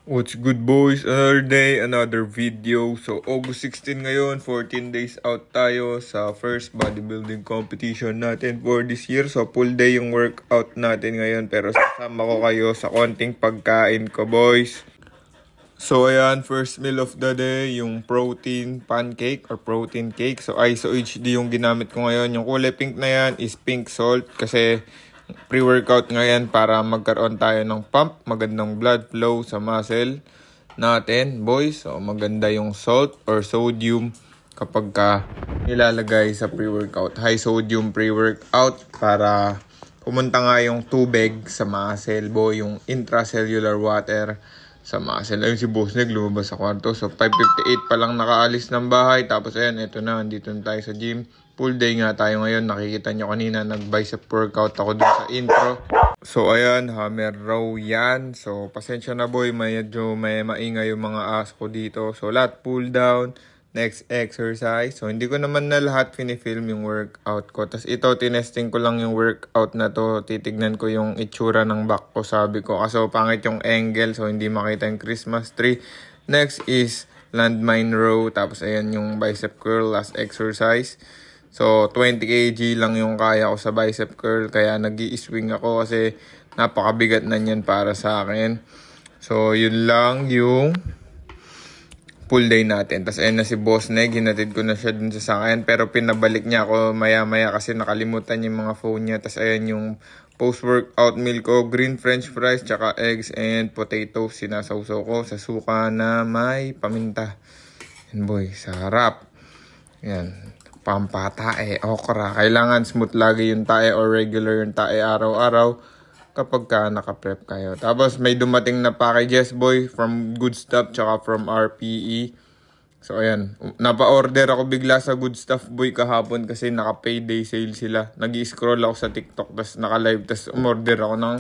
What's good boys? Another day, another video. So August 16 ngayon, 14 days out tayo sa first bodybuilding competition natin for this year. So full day yung workout natin ngayon, pero sasama ko kayo sa konting pagkain ko boys. So ayan, first meal of the day, yung protein pancake or protein cake. So ISO HD yung ginamit ko ngayon. Yung kulay pink na yan is pink salt kasi pre-workout ngayon para magkaroon tayo ng pump, magandang blood flow sa muscle natin, boys. So maganda yung salt or sodium kapag ka nilalagay sa pre-workout. High sodium pre-workout para pumunta nga yung tubig sa muscle, boy, yung intracellular water sa muscle. Ayun si Boss Neg lumabas sa kwarto. So 5:58 pa lang nakaalis ng bahay. Tapos ayan, ito na, andito na tayo sa gym. Full day nga tayo ngayon. Nakikita nyo kanina, nag-bicep workout ako dun sa intro. So ayan, hammer row yan. So pasensya na boy, medyo may maingay yung mga ass ko dito. So lahat pull down. Next exercise. So hindi ko naman na lahat pinifilm yung workout ko. Tapos ito, tinesting ko lang yung workout na to. Titignan ko yung itsura ng back ko, sabi ko. Kaso pangit yung angle, so hindi makita yung Christmas tree. Next is landmine row. Tapos ayan yung bicep curl, last exercise. So 20 kg lang yung kaya ko sa bicep curl. Kaya nag-i-swing ako kasi napakabigat na yan para sa akin. So yun lang yung full day natin. Tapos ayun na si Boss Neg, hinatid ko na siya dun sa sakayan. Pero pinabalik niya ako maya-maya kasi nakalimutan yung mga phone niya. Tapos ayun yung post-workout meal ko, green french fries, tsaka eggs and potatoes. Sinasawsaw ko sa suka na may paminta. Yan boy, sarap. Yan, pampatae, okra. Kailangan smooth lagi yung tae or regular yung tae araw-araw kapag ka naka-prep kayo. Tapos may dumating na packages boy from Good Stuff tsaka from RPE. So ayan, napa-order ako bigla sa Good Stuff boy kahapon kasi naka-payday sale sila. Nag-i-scroll ako sa TikTok tapos naka-live tapos umorder ako ng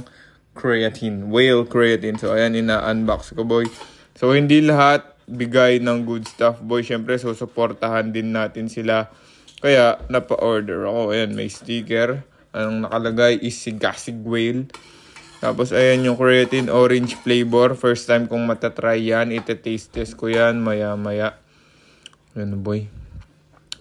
creatine, whale creatine. So ayan, ina-unbox ko boy. So hindi lahat bigay ng Good Stuff boy. Syempre susuportahan din natin sila. Kaya napa-order ako. Ayan, may sticker. Anong nakalagay is Sigasig Whale. Tapos ayan yung creatine orange flavor. First time kong matatry yan. Ite-taste test ko yan maya-maya. Ano boy?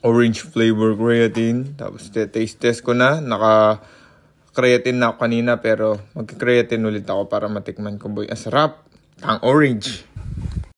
Orange flavor creatine. Tapos ite-taste test ko na. Naka-creatine na ako kanina pero mag-creatine ulit ako para matikman ko boy. Ang sarap. Ang orange.